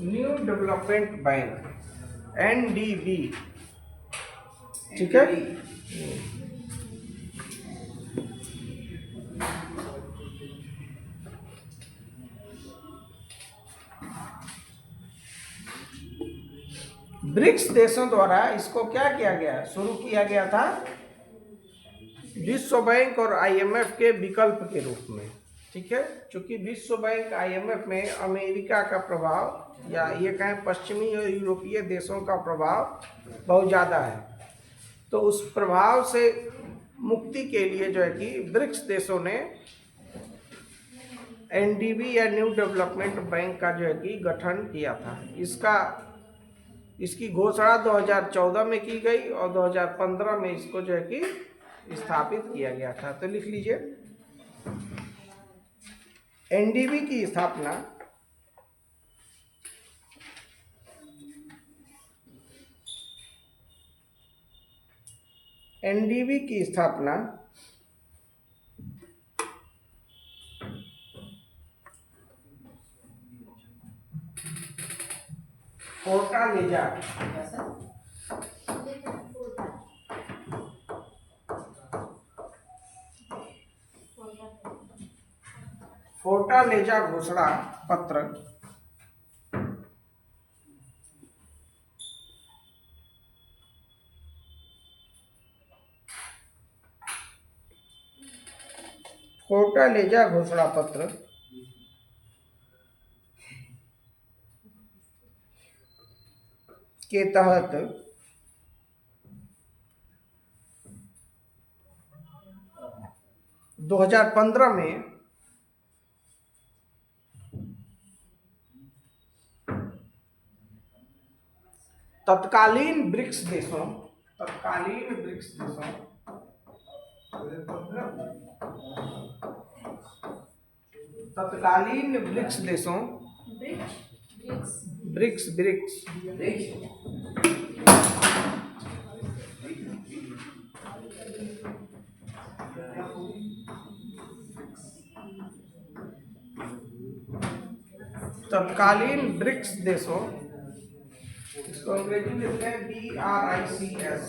New development bank, NDB. ठीक है। BRICS देशों द्वारा इसको क्या किया गया, शुरू किया गया था विश्व बैंक और आईएमएफ के विकल्प के रूप में। ठीक है, क्योंकि विश्व बैंक आईएमएफ में अमेरिका का प्रभाव या ये कहें पश्चिमी और यूरोपीय देशों का प्रभाव बहुत ज़्यादा है। तो उस प्रभाव से मुक्ति के लिए जो है कि ब्रिक्स देशों ने एनडीबी या न्यू डेवलपमेंट बैंक का जो है कि गठन किया था। इसकी घोषणा 2014 में की गई और 2015 में इसको जो है कि स्थापित किया गया था। तो लिख लीजिए, एनडीबी की स्थापना एनडीबी की स्थापना फोर्टालेजा फोर्टालेजा घोषणा पत्र के तहत 2015 में तत्कालीन ब्रिक्स देशों ब्रिक्स ब्रिक्स तत्कालीन ब्रिक्स देशों, इसको अंग्रेजी में लिखते हैं BRICS,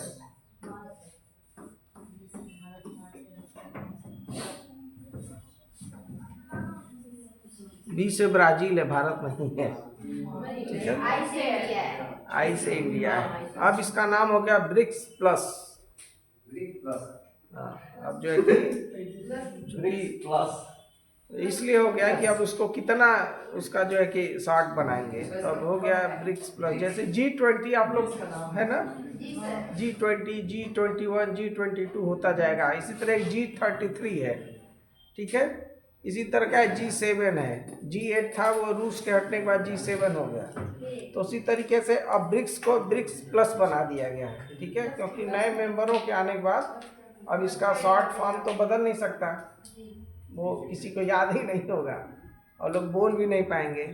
बी से ब्राजील है, भारत नहीं है। ठीक है, आई से इंडिया है। अब इसका नाम हो गया ब्रिक्स प्लस। अब जो है कि इसलिए हो गया कि अब उसको कितना उसका जो है कि शॉर्ट बनाएंगे, तो अब हो गया ब्रिक्स प्लस। जैसे G20 आप लोग है ना, G20, G21, G22 होता जाएगा। इसी तरह G33 है। ठीक है, इसी तरह का G7 है। G8 था, वो रूस के हटने के बाद G7 हो गया। तो उसी तरीके से अब ब्रिक्स को ब्रिक्स प्लस बना दिया गया है। ठीक है, क्योंकि नए मेंबरों के आने के बाद अब इसका शॉर्ट फॉर्म तो बदल नहीं सकता, वो किसी को याद ही नहीं होगा और लोग बोल भी नहीं पाएंगे।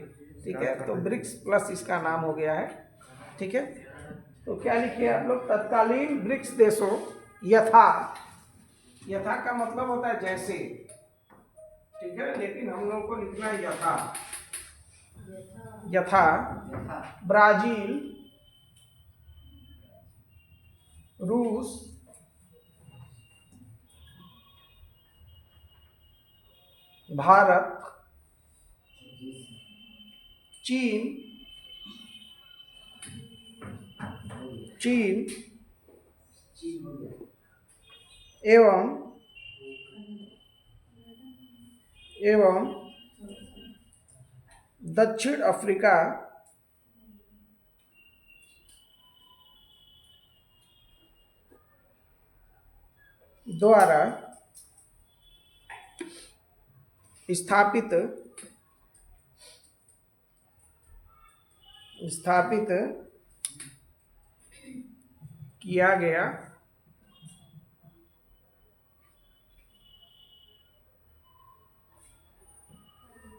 ठीक है, तो ब्रिक्स प्लस इसका नाम हो गया है। ठीक है, तो क्या लिखे आप लोग, तत्कालीन ब्रिक्स देशों यथा का मतलब होता है जैसे। ठीक है, लेकिन हम लोगों को लिखना है यथा ब्राजील, रूस, भारत, चीन एवं दक्षिण अफ्रीका द्वारा स्थापित किया गया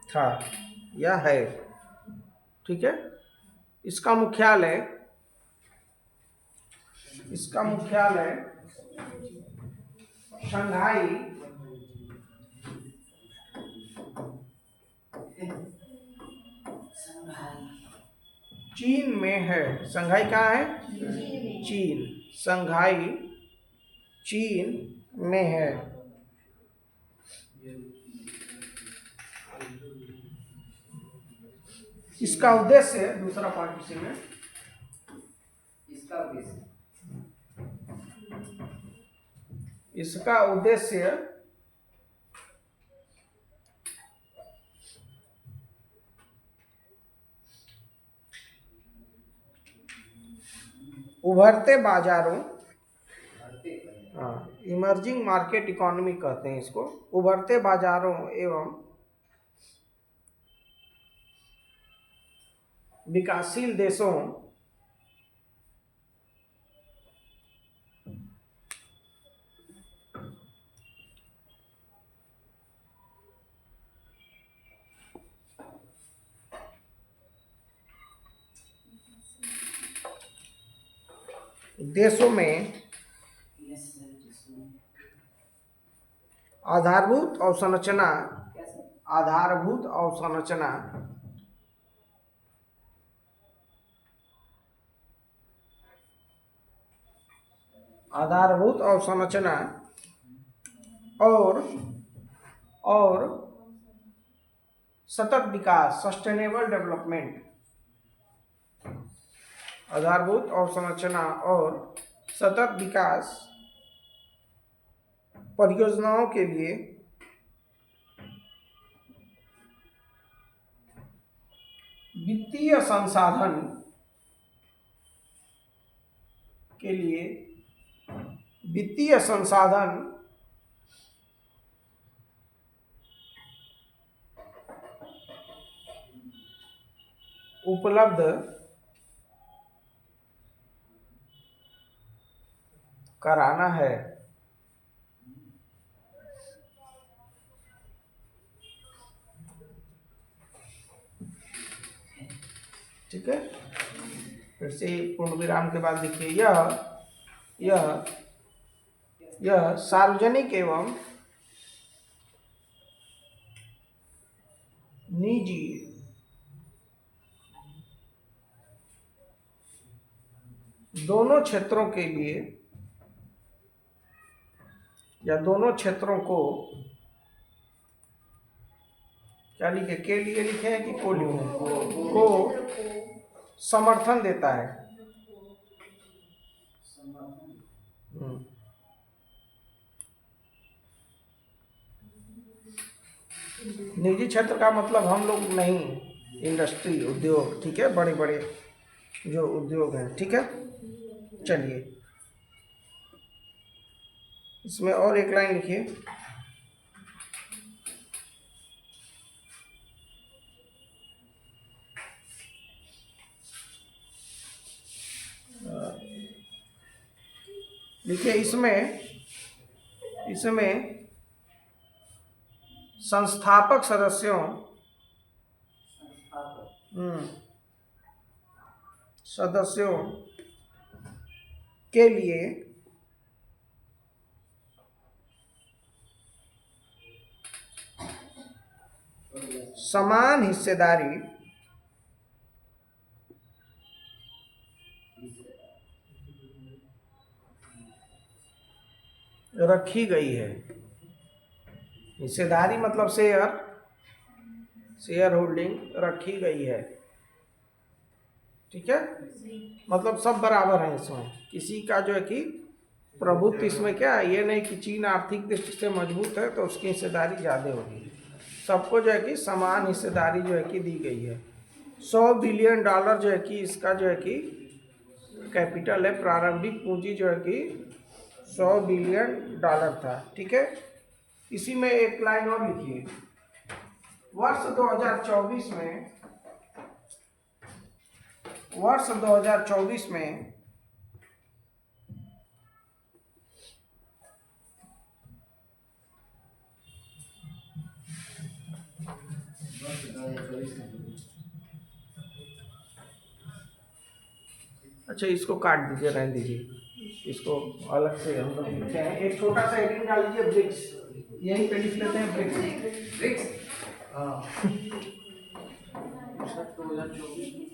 था या है। ठीक है, इसका मुख्यालय शंघाई चीन में है। संघाई कहाँ है? चीन। संघाई चीन में है। इसका उद्देश्य, दूसरा पॉइंट इसी में, इसका उद्देश्य उभरते बाजारों, इमर्जिंग मार्केट इकोनॉमी कहते हैं इसको, उभरते बाजारों एवं विकासशील देशों में आधारभूत अवसंरचना और सतत विकास, सस्टेनेबल डेवलपमेंट, आधारभूत अवसंरचना और सतत विकास परियोजनाओं के लिए वित्तीय संसाधन उपलब्ध कराना है। ठीक है, फिर से पूर्ण विराम के बाद देखिए, यह सार्वजनिक एवं निजी दोनों क्षेत्रों के लिए, या दोनों क्षेत्रों को, क्या लिखे, के लिए लिखे हैं कि को लिखे, को समर्थन देता है। निजी क्षेत्र का मतलब हम लोग नहीं, इंडस्ट्री, उद्योग, ठीक है, बड़े बड़े जो उद्योग हैं, ठीक है। चलिए इसमें और एक लाइन लिखिए, देखिए इसमें संस्थापक सदस्यों के लिए समान हिस्सेदारी रखी गई है। हिस्सेदारी मतलब शेयर होल्डिंग रखी गई है, ठीक है। मतलब सब बराबर है इसमें, किसी का जो है कि प्रभुत्व इसमें क्या है, ये नहीं कि चीन आर्थिक दृष्टि से मजबूत है तो उसकी हिस्सेदारी ज़्यादा होगी। सबको जो है कि समान हिस्सेदारी जो है कि दी गई है। $100 बिलियन जो है कि इसका जो है कि कैपिटल है, प्रारंभिक पूंजी जो है कि $100 बिलियन था, ठीक है। इसी में एक लाइन और लिखिए, वर्ष 2024 में अच्छा, इसको काट दीजिए, रहने दीजिए, इसको अलग से हम लोग लिखते हैं। एक छोटा सा हेडिंग डाल लीजिए, ब्रिक्स, यहीं पे लिख लेते हैं, ब्रिक्स। हाँ 2024